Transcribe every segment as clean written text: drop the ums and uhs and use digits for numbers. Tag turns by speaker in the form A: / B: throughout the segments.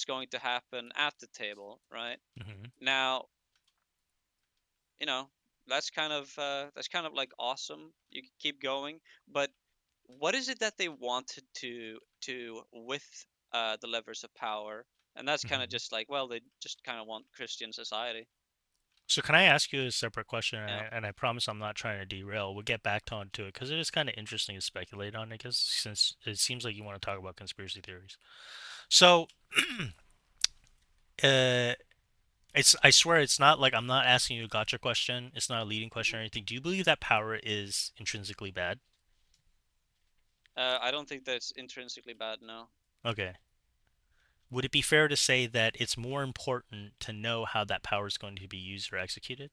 A: going to happen at the table, right?
B: Hmm.
A: Now, you know, that's kind of like awesome. You can keep going, but what is it that they wanted to with the levers of power? And that's kind of
B: Hmm.
A: just like, well, they just kind of want Christian society.
B: So can I ask you a separate question?
A: Yeah.
B: And I promise I'm not trying to derail. We'll get back onto it because it is kind of interesting to speculate on. I guess since it seems like you want to talk about conspiracy theories. So, uh, it's I swear it's not like I'm not asking you a gotcha question. It's not a leading question
A: Mhm.
B: or anything. Do you believe that power is intrinsically bad?
A: I don't think that's intrinsically bad, no.
B: Okay. Would it be fair to say that it's more important to know how that power is going to be used or executed?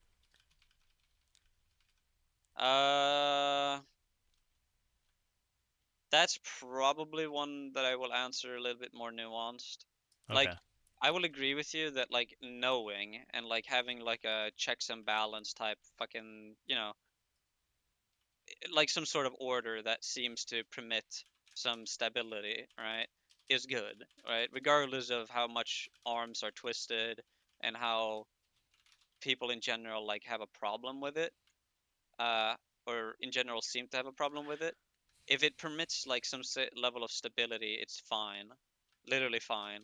A: Uh, that's probably one that I will answer a little bit more nuanced. Like,
B: Okay.
A: I will agree with you that like knowing and like having like a checks and balance type fucking, like some sort of order that seems to permit some stability, right, is good, right? Regardless of how much arms are twisted and how people in general like have a problem with it, uh, or in general seem to have a problem with it. If it permits like some level of stability, it's fine, literally fine.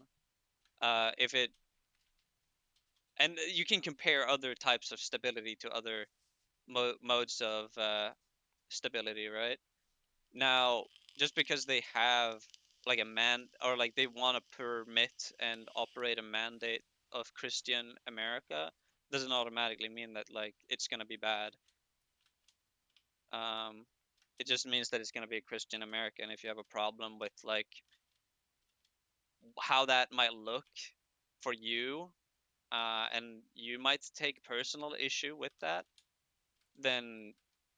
A: If it and you can compare other types of stability to other modes of stability, right? Now, just because they have like a man or like they want to permit and operate a mandate of Christian America doesn't automatically mean that like it's gonna be bad. Um, it just means that it's gonna be a Christian America, and if you have a problem with like how that might look for you, and you might take personal issue with that, then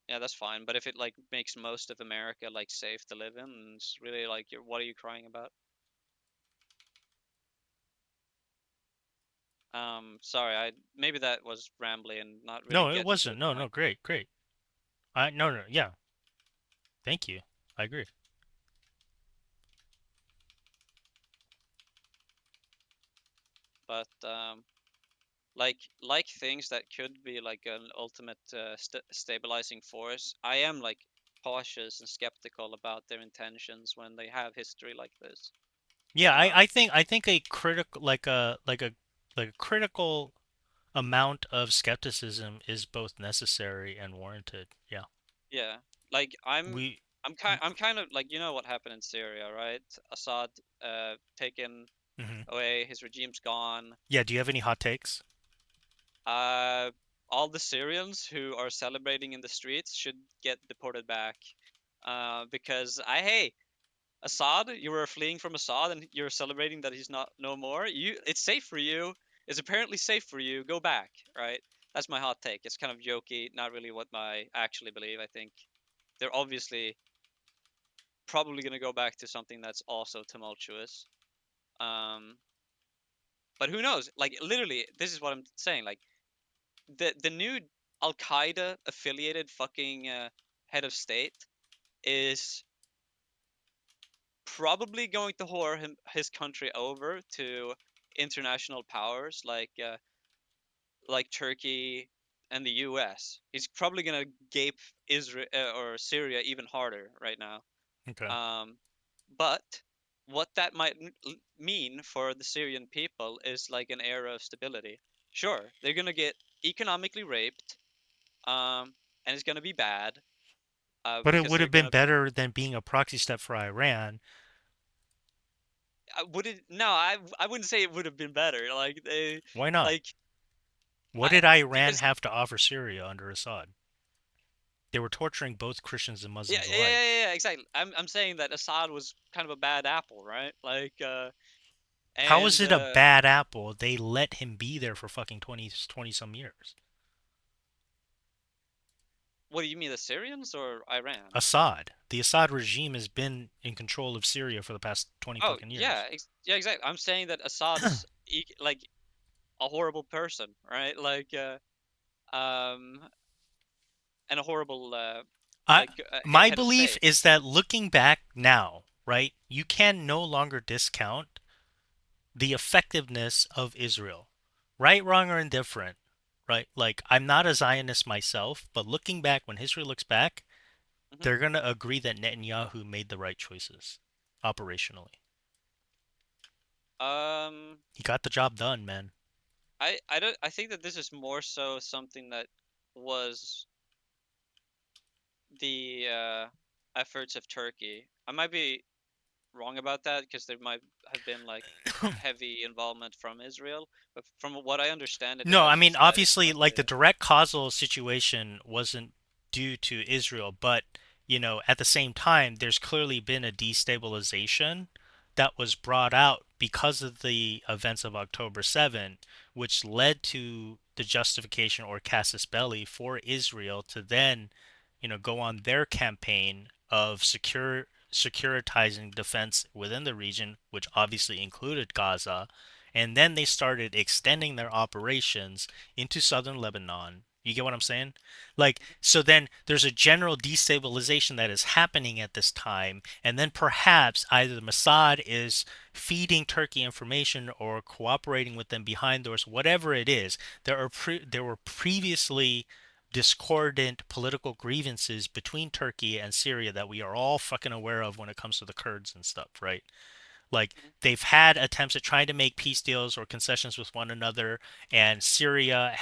A: yeah, that's fine. But if it like makes most of America like safe to live in, it's really like what are you crying about? Sorry, I maybe that was rambly and not really
B: No, it
A: getting to the
B: wasn't. No, no,
A: point.
B: great, great. I no, no, yeah. Thank you. I agree.
A: But like things that could be like an ultimate stabilizing force, I am like cautious and skeptical about their intentions when they have history like this.
B: Yeah,
A: Um,
B: I think a critical like a critical amount of skepticism is both necessary and warranted. Yeah.
A: yeah, like
B: We
A: I'm kind of like what happened in Syria, right? Assad taken
B: mhm.
A: away, his regime's gone.
B: Yeah, do you have any hot takes?
A: Uh, all the Syrians who are celebrating in the streets should get deported back. Because hey, Assad, you were fleeing from Assad and you're celebrating that he's not no more. It's safe for you. It's apparently safe for you. Go back, right? That's my hot take. It's kind of jokey, not really what I actually believe. I think they're obviously probably gonna go back to something that's also tumultuous. Um, but who knows? Like literally, this is what I'm saying. Like the new Al Qaeda affiliated fucking head of state is probably going to whore his country over to international powers like Turkey and the U.S. He's probably gonna gape Israel or Syria even harder right now.
B: Okay.
A: Um, but what that might mean for the Syrian people is like an era of stability. Sure, they're gonna get economically raped, and it's gonna be bad,
B: But it
A: because
B: would
A: they're
B: have been
A: gonna.
B: better than being a proxy step for Iran.
A: Would it? No, I wouldn't say it would have been better. Like they,
B: Why not?
A: like
B: What did Iran
A: because
B: have to offer Syria under Assad? They were torturing both Christians and
A: yeah,
B: Muslims
A: yeah, yeah,
B: alike.
A: yeah, exactly. I'm saying that Assad was kind of a bad apple, right? Like
B: How is
A: and
B: it a bad apple? They let him be there for fucking 20 some years.
A: what do you mean, the Syrians or Iran?
B: Assad. The Assad regime has been in control of Syria for the past 20
A: Oh
B: fucking
A: yeah,
B: years.
A: yeah, exactly. I'm saying that Assad's like a horrible person, right? Like um and a horrible
B: I my
A: head of
B: belief
A: state.
B: is that looking back now, right? You can no longer discount the effectiveness of Israel. Right, wrong, or indifferent, right? Like, I'm not a Zionist myself, but looking back, when history looks back,
A: Hmm.
B: they're going to agree that Netanyahu made the right choices operationally.
A: Um,
B: He got the job done, man.
A: I don't I think that this is more so something that was the efforts of Turkey. I might be wrong about that because there might have been like heavy involvement from Israel, but from what I understand it
B: No, I
A: as,
B: mean,
A: is that it's
B: obviously, like the
A: mostly.
B: direct causal situation wasn't due to Israel, but, at the same time, there's clearly been a destabilization that was brought out because of the events of October 7, which led to the justification or casus belli for Israel to then, go on their campaign of securitizing defense within the region, which obviously included Gaza, and then they started extending their operations into southern Lebanon. You get what I'm saying? Like, so then there's a general destabilization that is happening at this time, and then perhaps either the Mossad is feeding Turkey information or cooperating with them behind doors, whatever it is. There were previously discordant political grievances between Turkey and Syria that we are all fucking aware of when it comes to the Kurds and stuff, right? Like,
A: Mhm.
B: they've had attempts at trying to make peace deals or concessions with one another, and Syria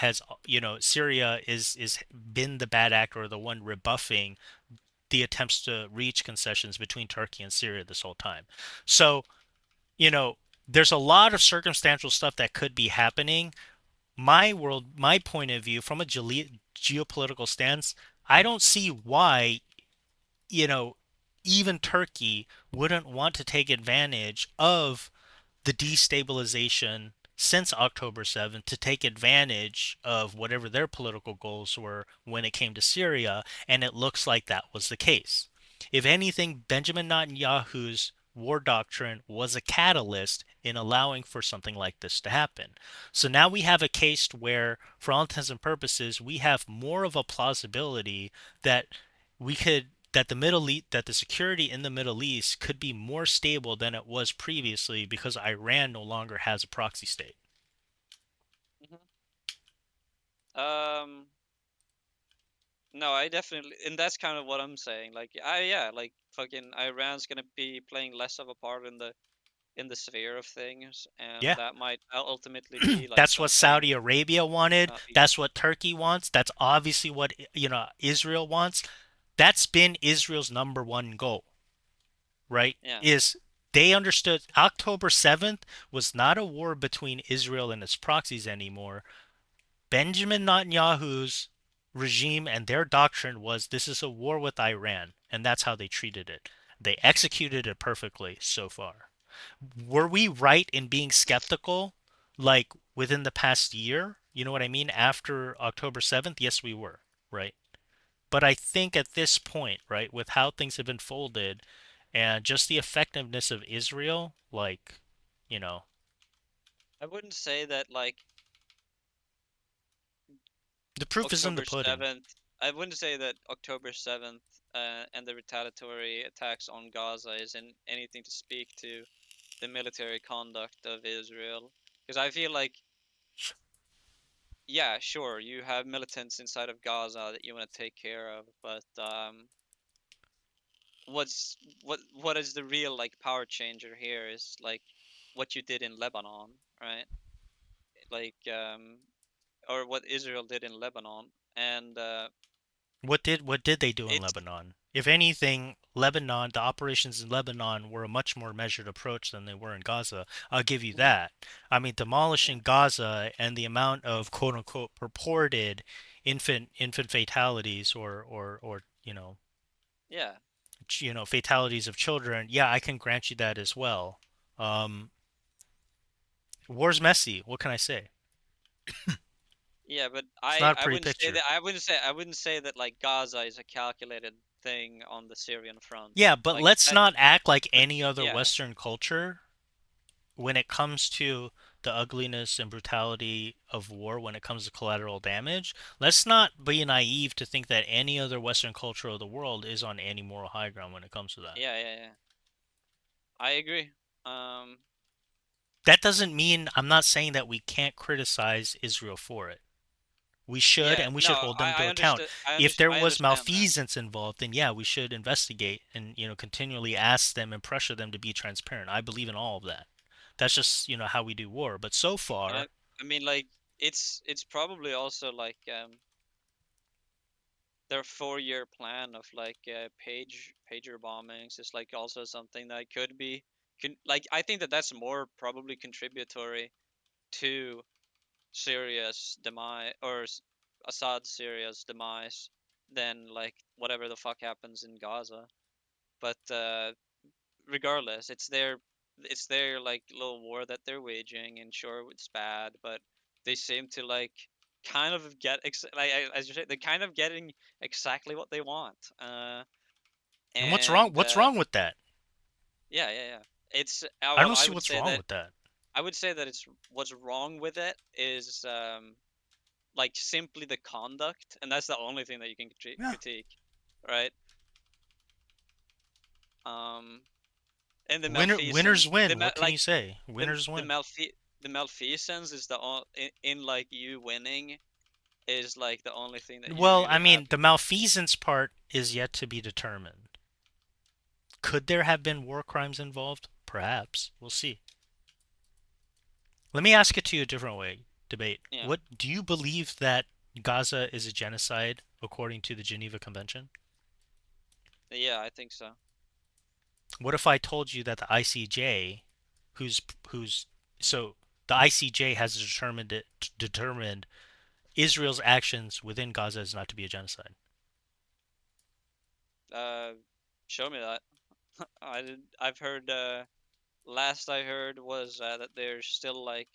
B: is been the bad actor or the one rebuffing the attempts to reach concessions between Turkey and Syria this whole time. So, you know, there's a lot of circumstantial stuff that could be happening. My point of view from a geopolitical stance, I don't see why, you know, even Turkey wouldn't want to take advantage of the destabilization since October 7th to take advantage of whatever their political goals were when it came to Syria, and it looks like that was the case. If anything, Benjamin Netanyahu's war doctrine was a catalyst in allowing for something like this to happen. So now we have a case where, for all intents and purposes, we have more of a plausibility that we could that the security in the Middle East could be more stable than it was previously because Iran no longer has a proxy state.
A: Mhm. Um, no, I definitely, and that's kind of what I'm saying. Like, yeah, like fucking Iran's gonna be playing less of a part in the sphere of things, and
B: Yeah.
A: that might ultimately be like
B: That's what
A: something
B: Saudi Arabia wanted.
A: not be.
B: That's what Turkey wants. That's obviously what, Israel wants. That's been Israel's number one goal, right?
A: Yeah.
B: Is they understood October 7th was not a war between Israel and its proxies anymore. Benjamin Netanyahu's regime and their doctrine was this is a war with Iran, and that's how they treated it. They executed it perfectly so far. Were we right in being skeptical, like within the past year? You know what I mean? After October 7th? Yes, we were, right? But I think at this point, right, with how things have unfolded and just the effectiveness of Israel, like, you know,
A: I wouldn't say that like
B: the proof is in the
A: October
B: pudding.
A: 7th. I wouldn't say that October 7th and the retaliatory attacks on Gaza is in anything to speak to the military conduct of Israel. Because I feel like, yeah, sure, you have militants inside of Gaza that you want to take care of, but what's what is the real like power changer here is like what you did in Lebanon, right? Like or what Israel did in Lebanon, and
B: What did they do in
A: it's
B: Lebanon? If anything, Lebanon, the operations in Lebanon were a much more measured approach than they were in Gaza. I'll give you
A: Mhm.
B: that. I mean,
A: Yeah,
B: demolishing Gaza and the amount of quote unquote purported infant fatalities or
A: yeah,
B: fatalities of children. Yeah, I can grant you that as well. Um, War's messy. What can I say?
A: yeah, but
B: It's
A: I
B: not a
A: I
B: pretty
A: wouldn't say
B: picture.
A: that I wouldn't say that like Gaza is a calculated thing on the Syrian front.
B: Yeah, but
A: Like
B: let's
A: that's
B: not act like
A: but
B: any other
A: yeah.
B: Western culture when it comes to the ugliness and brutality of war, when it comes to collateral damage, let's not be naive to think that any other Western culture of the world is on any moral high ground when it comes to that.
A: Yeah, yeah, yeah. I agree. Um
B: That doesn't mean I'm not saying that we can't criticize Israel for it. We should,
A: Yeah,
B: and we
A: no,
B: should hold them to
A: I
B: account.
A: understood.
B: If there
A: I
B: was
A: understand that.
B: malfeasance involved, then yeah, we should investigate and continually ask them and pressure them to be transparent. I believe in all of that. That's just how we do war. But so
A: And
B: far,
A: I mean, like, it's probably also like their 4-year plan of like pager bombings is like also something that could be like I think that that's more probably contributory to Syria's demise or Assad's Syria's demise than like whatever the fuck happens in Gaza. But regardless, it's their like little war that they're waging, and sure it's bad, but they seem to like kind of get as you say, they're kind of getting exactly what they want.
B: and what's wrong?
A: And
B: What's wrong with that?
A: yeah, yeah, yeah. It's
B: I
A: well,
B: don't see what's wrong with that.
A: I would say that it's what's wrong with it is like simply the conduct, and that's the only thing that you can
B: Yeah.
A: critique, right? Um, and the
B: Winners
A: malfeasance,
B: win. What can you say?
A: the
B: Winners
A: the
B: win.
A: malfe the malfeasance is the in like you winning is like the only thing that you
B: Well,
A: really
B: I
A: have.
B: mean, the malfeasance part is yet to be determined. Could there have been war crimes involved? Perhaps. We'll see. Let me ask it to you a different way, debate.
A: Yeah,
B: What do you believe that Gaza is a genocide according to the Geneva Convention?
A: yeah, I think so.
B: What if I told you that the ICJ, who's who's so the ICJ has determined Israel's actions within Gaza is not to be a genocide?
A: Uh, Show me that. I've heard. Last I heard was that they're still like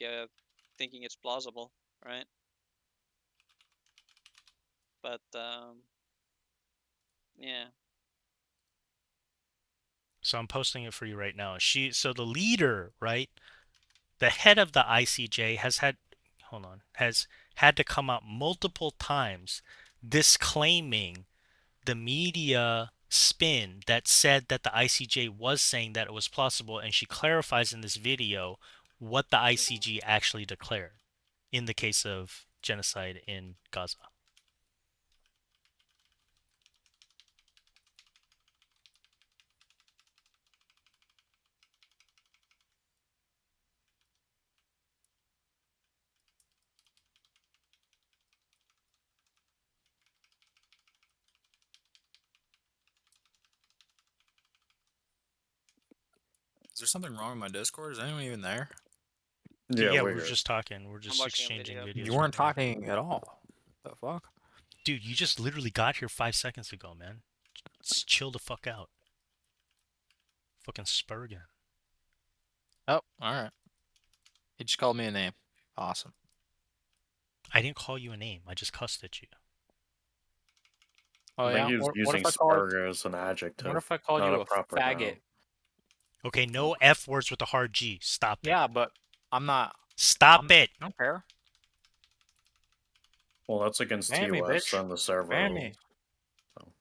A: thinking it's plausible, right? But yeah,
B: So I'm posting it for you right now. So the leader, right? The head of the ICJ has had to come out multiple times disclaiming the media spin that said that the ICJ was saying that it was plausible, and she clarifies in this video what the ICJ actually declared in the case of genocide in Gaza.
C: Is there something wrong with my Discord? Is anyone even there?
D: Yeah,
B: Yeah,
D: we're
B: we're
D: good.
B: just talking. We're
A: I'm
B: just
A: watching a
B: exchanging
A: video.
C: You
B: videos right
C: weren't
B: now.
C: talking at all. The fuck?
B: Dude, you just literally got here 5 seconds ago, man. Just chill the fuck out. Fucking Spurgeon.
C: Oh, alright. He just called me a name. Awesome.
B: I didn't call you a name. I just cussed at you.
C: Oh
D: I think
C: yeah?
D: he was
C: What
D: using
C: if I called
D: spurger as an
C: what
D: adjective,
C: if I called
D: not
C: you
D: a
C: a
D: proper
C: faggot?
D: noun.
B: Okay, no F words with a hard G. Stop it.
C: Yeah, but I'm not
B: Stop it.
C: I don't care.
D: Well, that's against
C: Ban me,
D: TOS
C: bitch.
D: and the server
C: Ban
D: rules.
C: me.
D: So.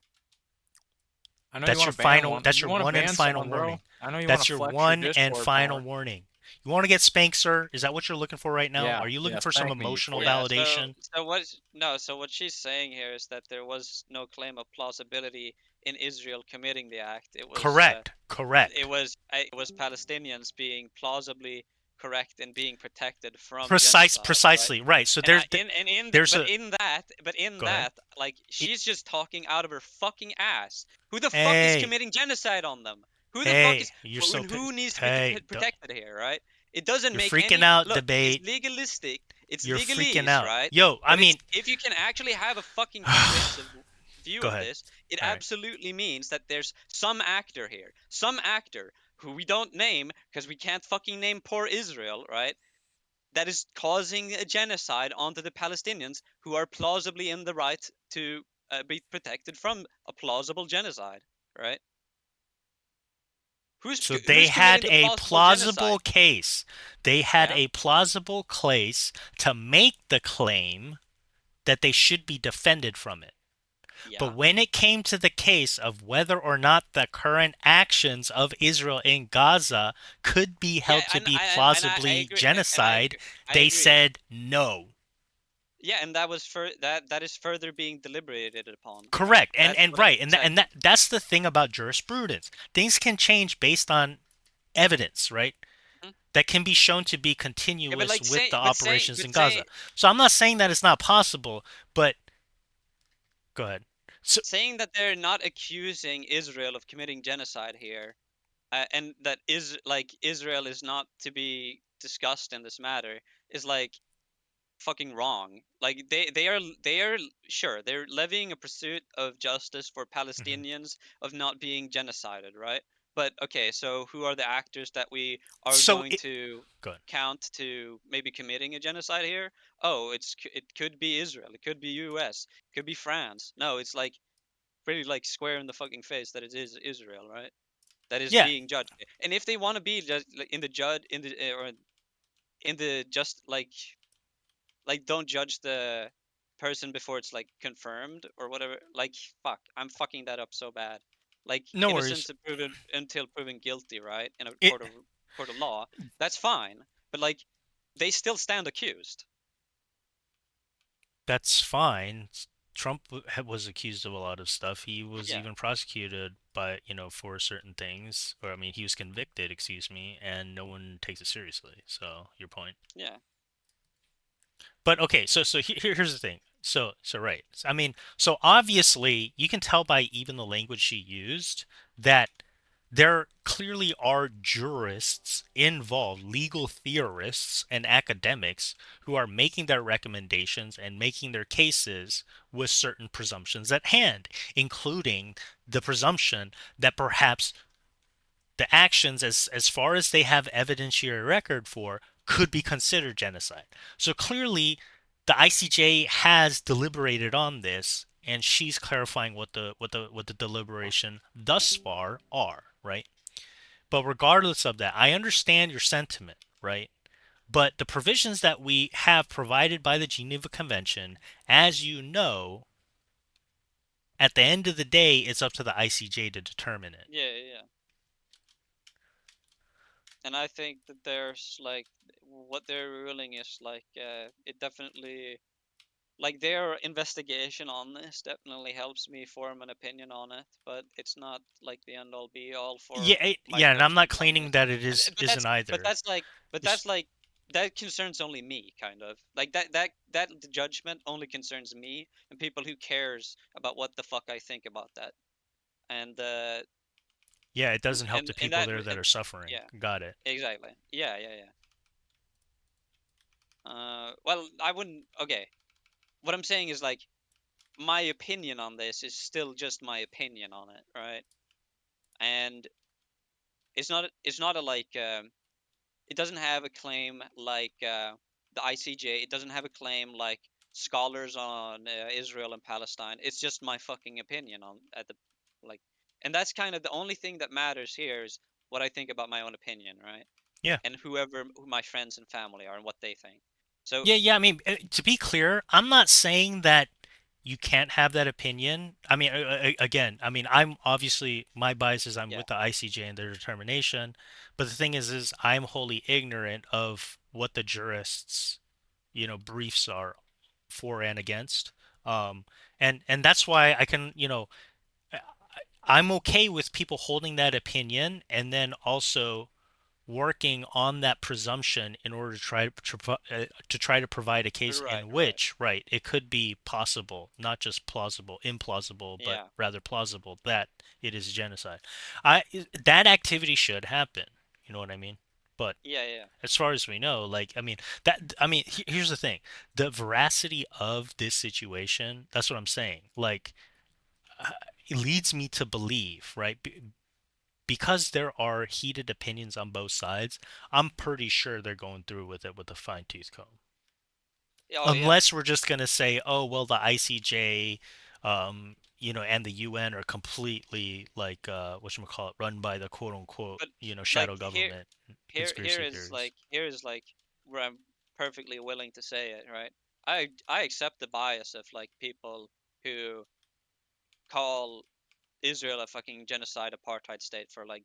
C: I know you
B: That's
C: want
B: your
C: to ban
B: final.
C: one.
B: That's
C: You
B: your
C: want to
B: one and
C: ban
B: final
C: someone,
B: warning.
C: bro. I know you want
B: That's
C: to
B: your
C: flex your
B: one and
C: Discord
B: final
C: more.
B: warning. You want to get spanked, sir? Is that what you're looking for right now?
C: Yeah,
B: Are you looking
C: yeah,
B: for some
C: spank me, you
B: emotional
C: twit.
A: Yeah,
B: validation?
A: so what she's saying here is that there was no claim of plausibility in Israel committing the act.
B: Correct. Correct.
A: It was Palestinians being plausibly correct and being protected from
B: Precise.
A: genocide, right?
B: Precisely. Right. So
A: And I
B: there's a.
A: but in
B: Go ahead.
A: that like
B: It,
A: she's just talking out of her fucking ass. Who the fuck is
B: hey.
A: committing genocide on them? Who the fuck is
B: Hey. You're so.
A: who needs to be
B: Hey.
A: protected here, right? It doesn't
B: You're
A: make
B: freaking
A: any
B: out.
A: look. It's
B: Debate.
A: legalistic. It's
B: You're freaking
A: legalese,
B: out.
A: right?
B: Yo. I
A: But it's
B: mean.
A: if you can actually have a fucking comprehensive view
B: Go
A: of
B: ahead.
A: this, it
B: All right.
A: absolutely means that there's some actor here, some actor who we don't name because we can't fucking name poor Israel, right? That is causing a genocide onto the Palestinians who are plausibly in the right to be protected from a plausible genocide, right?
B: So they
A: Who's committing
B: had
A: the
B: a
A: plausible genocide?
B: plausible case. They had
A: Yeah,
B: a plausible case to make the claim that they should be defended from it. But
A: Yeah.
B: when it came to the case of whether or not the current actions of Israel in Gaza could be
A: Yeah,
B: held to
A: and
B: be
A: I
B: plausibly
A: agree, and
B: genocide,
A: I
B: they
A: agree.
B: said no.
A: Yeah, and that was that is further being deliberated upon, right?
B: Correct.
A: That's
B: And
A: what I
B: right.
A: said.
B: That's the thing about jurisprudence. Things can change based on evidence, right?
A: Mhm.
B: That can be shown to be
A: Yeah, but
B: continuous
A: like
B: with
A: say,
B: the operations
A: but
B: in Gaza.
A: say,
B: So I'm not saying that it's not possible, but go ahead. So
A: saying that they're not accusing Israel of committing genocide here, and that is like Israel is not to be discussed in this matter is like fucking wrong. Like they are sure they're levying a pursuit of justice for
B: mhm.
A: Palestinians of not being genocided, right? But okay, so who are the actors that we are
B: so
A: going
B: it,
A: to
B: go ahead.
A: count to maybe committing a genocide here? Oh, it could be Israel, it could be US, it could be France. No, it's like pretty like square in the fucking face that it is Israel, right? That is
B: Yeah,
A: being judged. And if they want to be just like, in the judge in the or in the just like don't judge the person before it's like confirmed or whatever. Like fuck, I'm fucking that up so bad. Like
B: no worries.
A: innocence until proven guilty, right? In a
B: It
A: court of law, that's fine. But like they still stand accused.
B: That's fine. Trump was accused of a lot of stuff. He was
A: Yeah,
B: even prosecuted by, for certain things, or I mean, he was convicted, excuse me, and no one takes it seriously. So, your point.
A: yeah.
B: But okay, so here's the thing. So right. I mean, so obviously you can tell by even the language she used that there clearly are jurists involved, legal theorists and academics who are making their recommendations and making their cases with certain presumptions at hand, including the presumption that perhaps the actions, as far as they have evidentiary record for, could be considered genocide. So clearly, the ICJ has deliberated on this, and she's clarifying what the deliberation thus far are, right? But regardless of that, I understand your sentiment, right? But the provisions that we have provided by the Geneva Convention, as you know, at the end of the day, it's up to the ICJ to determine it.
A: Yeah, yeah, yeah. And I think that there's like what they're ruling is like it definitely like their investigation on this definitely helps me form an opinion on it, but it's not like the end all be all for
B: Yeah,
A: my
B: yeah, and I'm not
A: judgment on
B: claiming
A: this.
B: that it
A: And
B: is
A: but
B: isn't
A: but
B: either.
A: that's like but
B: It's,
A: that's like that concerns only me kind of. Like that judgment only concerns me and people who cares about what the fuck I think about that. And
B: yeah, it doesn't help the
A: and
B: people
A: that
B: there that are suffering.
A: yeah,
B: Got it.
A: exactly. Yeah, yeah, yeah. Well, I wouldn't. Okay, what I'm saying is like my opinion on this is still just my opinion on it, right? And it's not a like it doesn't have a claim like the ICJ. It doesn't have a claim like scholars on Israel and Palestine. It's just my fucking opinion on at the like, and that's kind of the only thing that matters here is what I think about my own opinion, right?
B: Yeah.
A: And who my friends and family are and what they think. So
B: Yeah, yeah. I mean, to be clear, I'm not saying that you can't have that opinion. I mean, again, I mean, I'm obviously my bias is I'm
A: yeah,
B: with the ICJ and their determination, but the thing is I'm wholly ignorant of what the jurists, briefs are for and against. Um, and that's why I can, I'm okay with people holding that opinion and then also working on that presumption in order to try to provide a case
A: right,
B: in
A: right,
B: which, right, it could be possible, not just plausible, implausible, but
A: yeah,
B: rather plausible that it is genocide. I that activity should happen. You know what I mean? But
A: yeah, yeah.
B: as far as we know, like here's the thing: the veracity of this situation. That's what I'm saying. Like, uh, it leads me to believe, right? Because there are heated opinions on both sides, I'm pretty sure they're going through with it with a fine tooth comb.
A: Oh yeah.
B: Unless we're just going to say, oh, well, the ICJ, and the UN are completely like, whatchamacallit, run by the quote unquote,
A: But like
B: shadow government,
A: here
B: conspiracy
A: is
B: theories.
A: like where I'm perfectly willing to say it, right? I accept the bias of like people who call Israel a fucking genocide apartheid state for like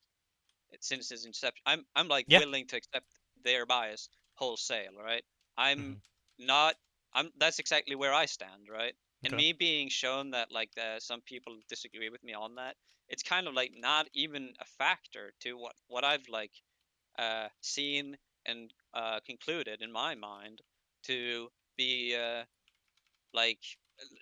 A: since its inception. I'm like
B: Yeah.
A: willing to accept their bias wholesale, right? I'm
B: Hmm.
A: not. I'm. That's exactly where I stand, right? And
B: Okay.
A: me being shown that like some people disagree with me on that, it's kind of like not even a factor to what I've like seen and concluded in my mind to be like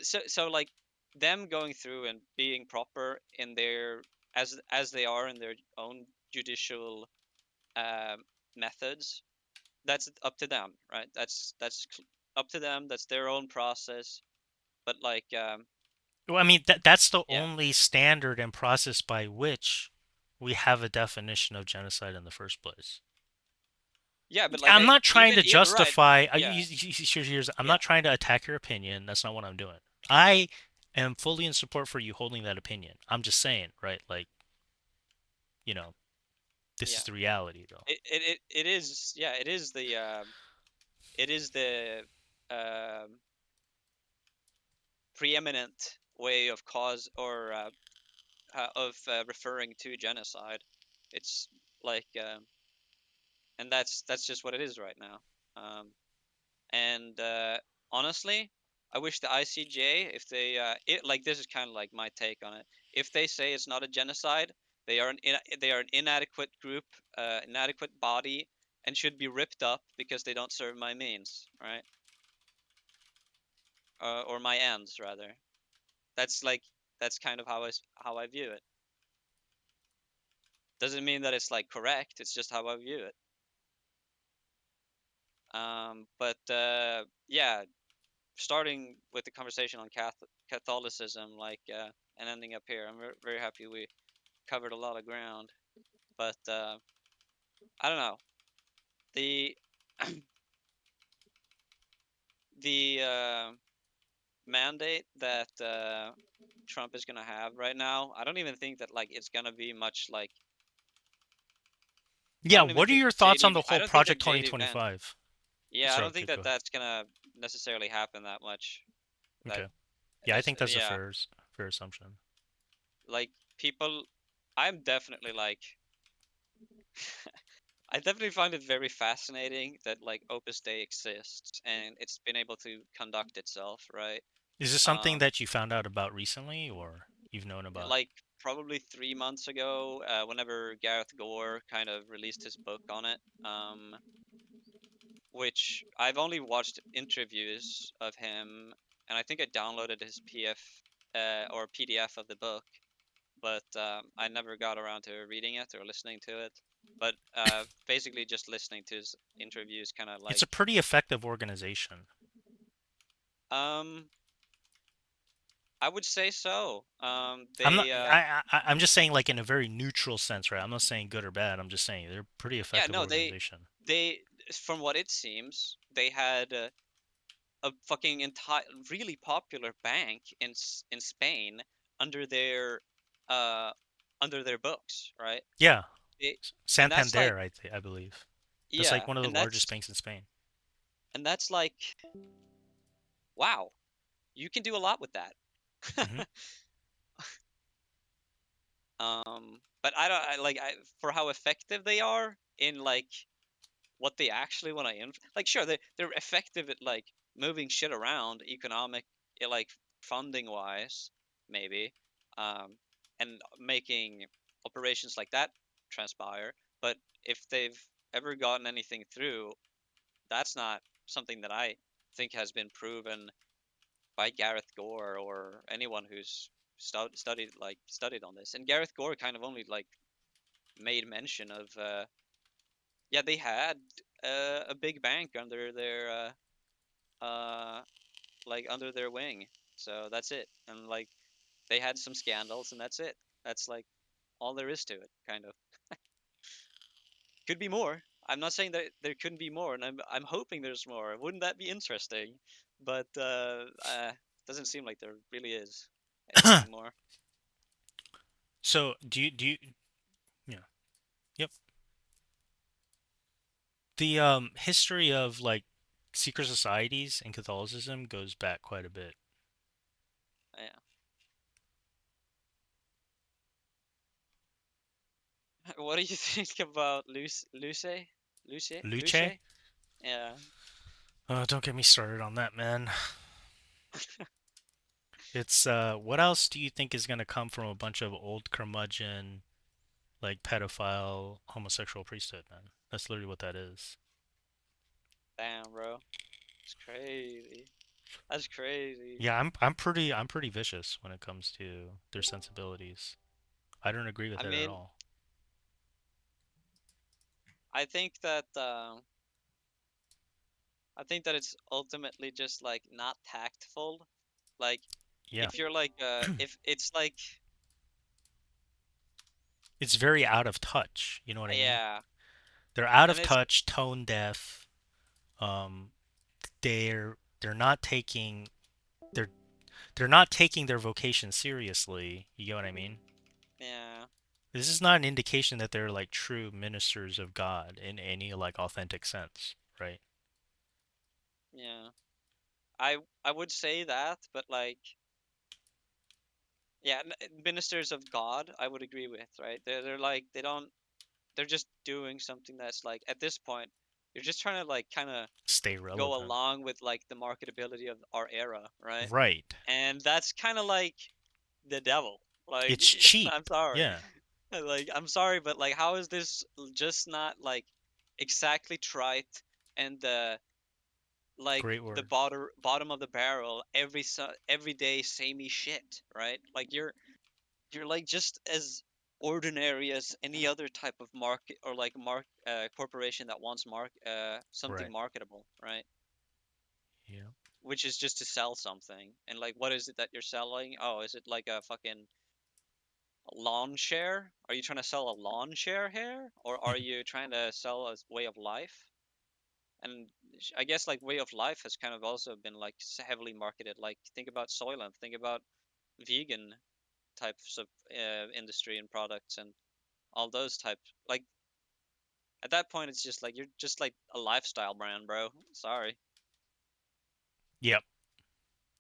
A: so like them going through and being proper in their as they are in their own judicial um, methods. That's up to them, right? That's up to them. That's their own process. But like
B: Well, I mean that's the
A: yeah,
B: only standard and process by which we have a definition of genocide in the first place.
A: yeah, but like
B: I'm not trying to
A: right,
B: justify.
A: yeah,
B: I'm
A: yeah,
B: not trying to attack your opinion. That's not what I'm doing. I am fully in support for you holding that opinion. I'm just saying, right? Like, you know, this
A: yeah.
B: is the reality, though.
A: It is, yeah, it is the um preeminent way of cause or of referring to genocide. It's like, and that's just what it is right now. Um, and honestly, I wish the ICJ, if they, like this is kind of like my take on it. If they say it's not a genocide, they are an inadequate group, inadequate body, and should be ripped up because they don't serve my means, right? Or my ends rather. That's like that's kind of how I view it. Doesn't mean that it's like correct. It's just how I view it. But yeah, starting with the conversation on Catholicism, like, and ending up here, I'm very happy we covered a lot of ground. But I don't know the the mandate that Trump is gonna have right now. I don't even think that like it's gonna be much like. I
B: Yeah,
A: don't even
B: what are
A: think
B: your
A: that
B: thoughts on
A: JD.
B: the
A: I
B: whole
A: don't think that
B: Project
A: JD Vance.
B: 2025?
A: Yeah, I
B: Sorry,
A: don't think
B: okay,
A: that
B: go ahead.
A: that's gonna necessarily happen that much. That
B: Okay. Yeah, I
A: is,
B: think that's a
A: yeah,
B: fair assumption.
A: like people. I'm definitely like I definitely find it very fascinating that like Opus Dei exists and it's been able to conduct itself, right?
B: Is this something
A: Um,
B: that you found out about recently or you've known about?
A: like probably 3 months ago, whenever Gareth Gore kind of released his book on it, which I've only watched interviews of him, and I think I downloaded his or PDF of the book, but I never got around to reading it or listening to it. But basically, just listening to his interviews, kind of
B: It's
A: like,
B: a pretty effective organization.
A: um, I would say so.
B: I'm not
A: They,
B: I'm just saying like in a very neutral sense, right? I'm not saying good or bad. I'm just saying they're a pretty
A: yeah,
B: effective
A: no,
B: organization.
A: they, from what it seems, they had a fucking entire, really popular bank in Spain under their, uh, under their books, right?
B: Yeah,
A: It, and that's like,
B: Santander, I believe. That's like
A: yeah,
B: one of the largest banks in Spain.
A: and that's like, wow, you can do a lot with that.
B: Hmm.
A: But I don't I, like I for how effective they are in like what they actually want to like. Sure, they're effective at like moving shit around, like funding wise, maybe, um, and making operations like that transpire. But if they've ever gotten anything through, that's not something that I think has been proven by Gareth Gore or anyone who's studied on this. And Gareth Gore kind of only like made mention of yeah, they had a big bank under their like under their wing. So that's it. And like they had some scandals and that's it. That's like all there is to it, kind of. Could be more. I'm not saying that there couldn't be more, and I'm hoping there's more. Wouldn't that be interesting? But doesn't seem like there really is anything more.
B: So do you yeah. Yep. The history of like secret societies in Catholicism goes back quite a bit.
A: Yeah. What do you think about Luce? Luce? Luce?
B: Luce?
A: Yeah.
B: Don't get me started on that, man. It's what else do you think is gonna come from a bunch of old curmudgeon, like pedophile, homosexual priesthood, man? That's literally what that is.
A: Damn, bro. It's crazy. That's crazy.
B: Yeah, I'm pretty vicious when it comes to their sensibilities. I don't agree with
A: I
B: it at
A: mean,
B: all.
A: I think that I think that it's ultimately just like not tactful. Like
B: Yeah.
A: if you're like if it's like
B: It's very out of touch, you know what I mean?
A: yeah,
B: They're out
A: and
B: of
A: it's
B: touch, tone deaf. Um, they're not taking they're they're not taking their vocation seriously. You get what I mean?
A: yeah,
B: This is not an indication that they're like true ministers of God in any like authentic sense, right?
A: yeah. I would say that, but like yeah, ministers of God, I would agree with, right? They're like they're just doing something that's like at this point you're just trying to like kind of
B: Stay
A: go
B: relevant.
A: along with like the marketability of our era, right?
B: Right.
A: And that's kind of like the devil. Like
B: It's cheap.
A: I'm sorry.
B: Yeah.
A: Like I'm sorry, but like how is this just not like exactly trite and like
B: Great
A: the
B: word.
A: bottom of the barrel every day samey shit, right? Like you're like just as ordinary as any other type of market or like corporation that wants something
B: Right.
A: marketable, right?
B: Yeah.
A: Which is just to sell something. And like what is it that you're selling? Oh, is it like a fucking lawn share? Are you trying to sell a lawn share here, or are you trying to sell a way of life? And I guess like way of life has kind of also been like heavily marketed. Like think about Soylent, think about vegan types of industry and products and all those types. Like at that point, it's just like you're just like a lifestyle brand, bro. Sorry.
B: Yep.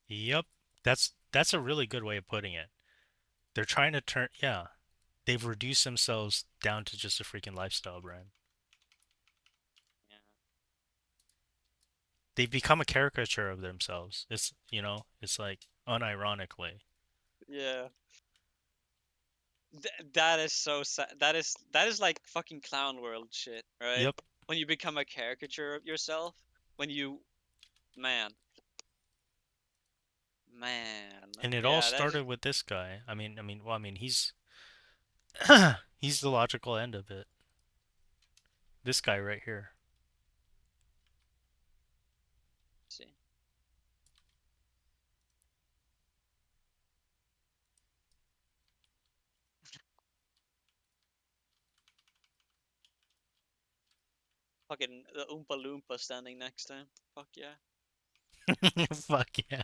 B: Yep. That's a really good way of putting it. They're trying to turn, yeah, they've reduced themselves down to just a freaking lifestyle brand.
A: Yeah.
B: They've become a caricature of themselves. It's like unironically.
A: Yeah. That is so sad. That is like fucking clown world shit, right?
B: Yep.
A: When you become a caricature of yourself, when you man, man,
B: And it all
A: yeah, that is
B: started with this guy. Well, he's he's the logical end of it. This guy right here.
A: see. Fucking the Oompa Loompa standing next to him. Fuck yeah.
B: Fuck yeah.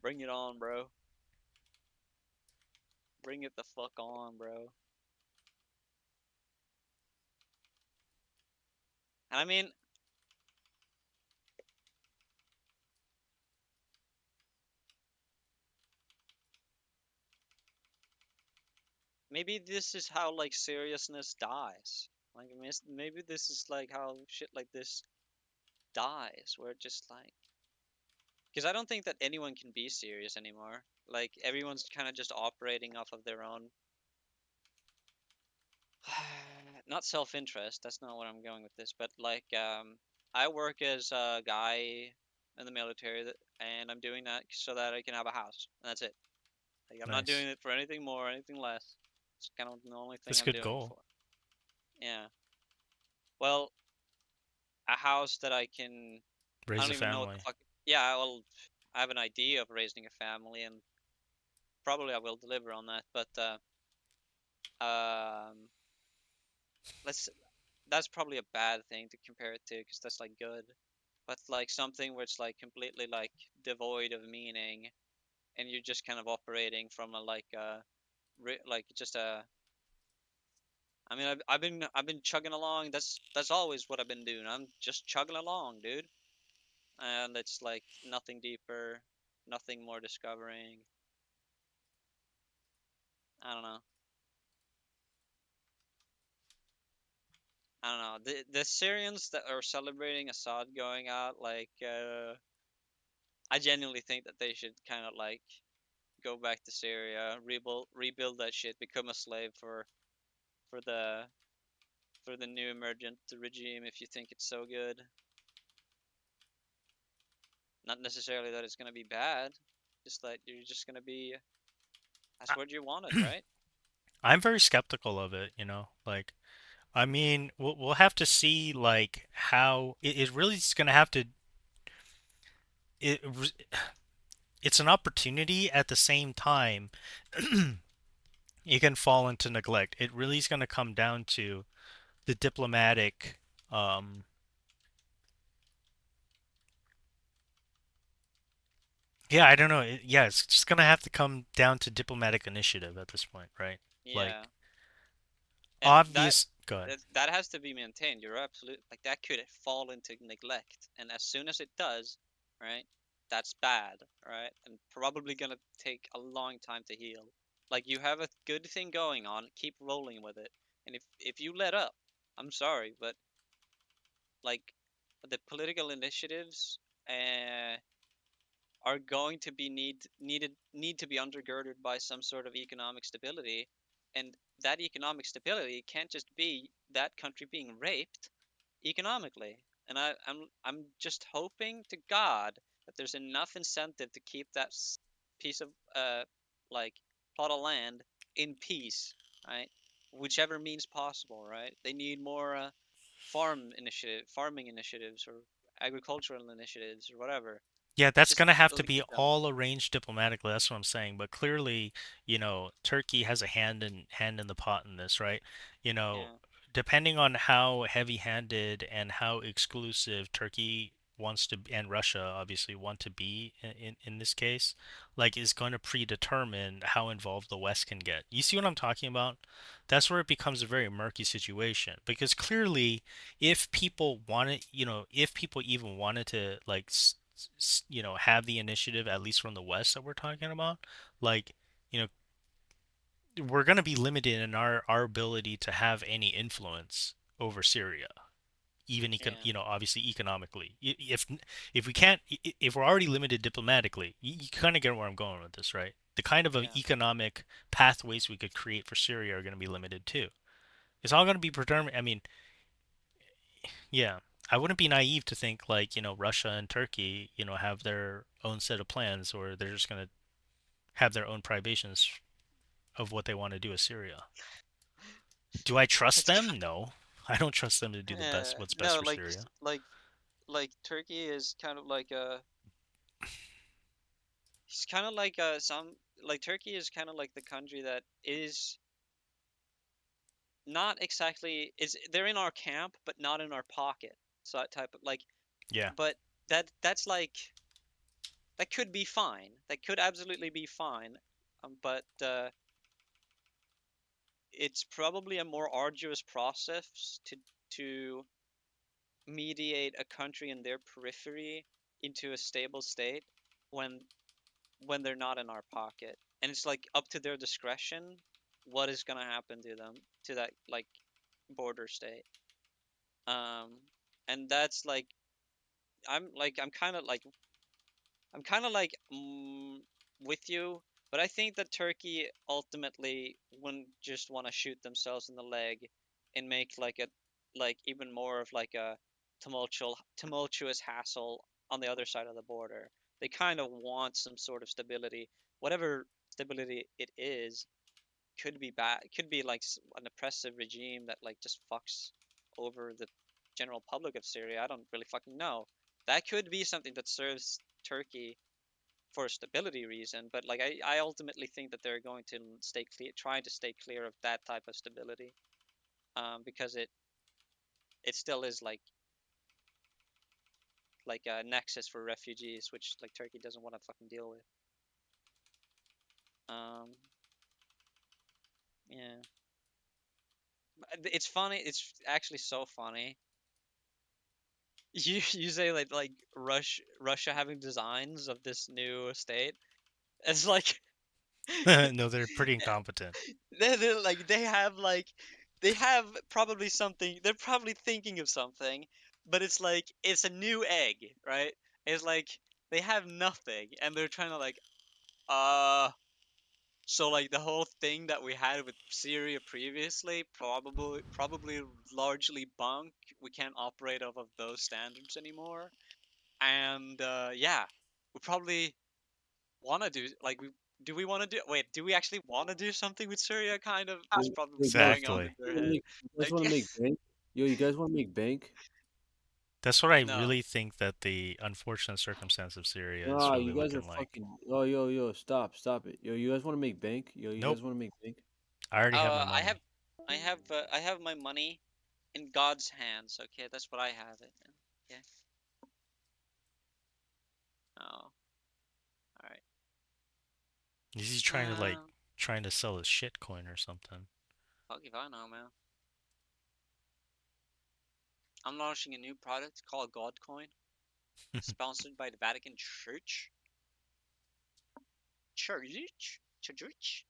A: Bring it on, bro. Bring it the fuck on, bro. And I mean, maybe this is how like seriousness dies. Like maybe this is like how shit like this dies, where it just like because I don't think that anyone can be serious anymore. Like everyone's kind of just operating off of their own not self-interest, that's not what I'm going with this, but like I work as a guy in the military and I'm doing that so that I can have a house. And that's it. Like I'm not
B: Nice.
A: doing it for anything more, anything less. It's kind of the only thing
B: That's a
A: I'm
B: good
A: doing it
B: goal.
A: for. Yeah. Well, a house that I can I
B: Raise
A: don't
B: a
A: even know what the
B: family.
A: fuck. Yeah, well, I have an idea of raising a family and probably I will deliver on that, but um let's that's probably a bad thing to compare it to because that's like good, but like something where it's like completely like devoid of meaning and you're just kind of operating from a like like just a I mean I've been chugging along. That's always what I've been doing. I'm just chugging along, dude, and it's like nothing deeper, nothing more discovering. I don't know. I don't know. The Syrians that are celebrating Assad going out, like, I genuinely think that they should kind of like go back to Syria, rebuild that shit, become a slave for the for the new emergent regime if you think it's so good. Not necessarily that it's gonna be bad, just that you're just gonna be that's what you wanted, right?
B: I'm very skeptical of it, you know. Like, I mean, we'll have to see like how it really is going to have to it it's an opportunity at the same time. It can fall into neglect. It really is going to come down to the diplomatic um yeah, I don't know. Yeah, it's just going to have to come down to diplomatic initiative at this point, right?
A: Yeah,
B: Like
A: and
B: obvious good.
A: that has to be maintained. You're absolute like that could fall into neglect, and as soon as it does, right, that's bad, right, and probably gonna take a long time to heal. Like you have a good thing going on, keep rolling with it, and if you let up, I'm sorry, but like the political initiatives uh, are going to be need to be undergirded by some sort of economic stability, and that economic stability can't just be that country being raped economically. And I'm just hoping to God that there's enough incentive to keep that piece of like plot of land in peace, right? Whichever means possible, right? They need more farming initiatives, or agricultural initiatives, or whatever.
B: Yeah, that's
A: Just
B: going to have to be
A: leave them.
B: all arranged diplomatically. That's what I'm saying. But clearly, you know, Turkey has a hand in the pot in this, right? You know,
A: Yeah,
B: depending on how heavy-handed and how exclusive Turkey wants to and Russia obviously want to be in this case, like is going to predetermine how involved the West can get. You see what I'm talking about? That's where it becomes a very murky situation because clearly if people wanted, you know, if people even wanted to like you know, have the initiative at least from the West that we're talking about, like, you know, we're going to be limited in our ability to have any influence over Syria, even
A: yeah,
B: you know, obviously economically. If we can't, if we're already limited diplomatically, you kind of get where I'm going with this, right? The kind of
A: yeah.
B: economic pathways we could create for Syria are going to be limited too. It's all going to be predetermined. I mean, yeah, I wouldn't be naive to think like, you know, Russia and Turkey, you know, have their own set of plans or they're just going to have their own privations of what they want to do with Syria. Do I trust
A: It's
B: them? No. I don't trust them to do the best what's best
A: no,
B: for Syria.
A: like Turkey is kind of like a it's kind of like some like Turkey is kind of like the country that is not exactly is they're in our camp but not in our pocket. So that type of like,
B: Yeah.
A: but that's like that could be fine. That could absolutely be fine. But it's probably a more arduous process to mediate a country in their periphery into a stable state when they're not in our pocket, and it's like up to their discretion what is going to happen to them, to that like border state. um and that's like I'm kind of like with you, but I think that Turkey ultimately wouldn't just want to shoot themselves in the leg and make like a like even more of like a tumultuous hassle on the other side of the border. They kind of want some sort of stability, whatever stability it is. Could be bad. It could be like an oppressive regime that like just fucks over the general public of Syria. I don't really fucking know. That could be something that serves Turkey for a stability reason, but like I ultimately think that they're going to stay clear, trying to stay clear of that type of stability, because it still is like a nexus for refugees, which like Turkey doesn't want to fucking deal with. Um, yeah, it's funny. It's actually so funny. You say like Russia having designs of this new state. It's like
B: No, they're pretty incompetent.
A: they're like they have like they have probably something. They're probably thinking of something, but it's like it's a new egg, right? It's like they have nothing, and they're trying to like, so like the whole thing that we had with Syria previously, probably largely bunk. We can't operate off of those standards anymore, and yeah, we probably want to do like we. Do we want to do? Wait, do we actually want to do something with Syria? Kind of is probably
E: Yo, guys,
A: going on
B: Exactly.
A: in their head.
E: you guys
A: Like,
E: want to make bank? Yo, you guys want to make bank?
B: That's what I
A: no.
B: really think that the unfortunate circumstance of Syria is
E: Nah,
B: really
E: you guys are
B: looking like.
E: fucking. Oh, yo, stop it. Yo, you guys want to make bank? Yo, you
B: Nope.
E: guys want to make bank?
B: I already have my
A: I
B: money.
A: have, I have my money in God's hands. Okay, that's what I have it in. Okay. Oh, all right.
B: Is he trying to like trying to sell his shit coin or something?
A: Fuck if I know, man. I'm launching a new product called God Coin, sponsored by the Vatican Church. Church.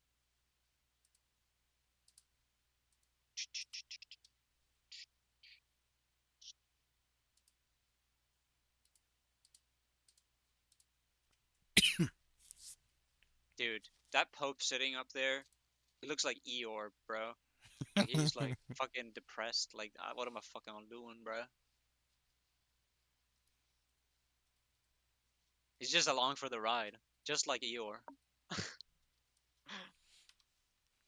A: Dude, that Pope sitting up there, he looks like Eeyore, bro. Like he's like fucking depressed. Like, what am I fucking doing, bro? He's just along for the ride, just like Eeyore.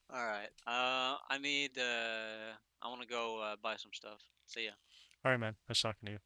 A: All right. I need. I want to go buy some stuff. See ya.
B: All right, man. Nice talking to you.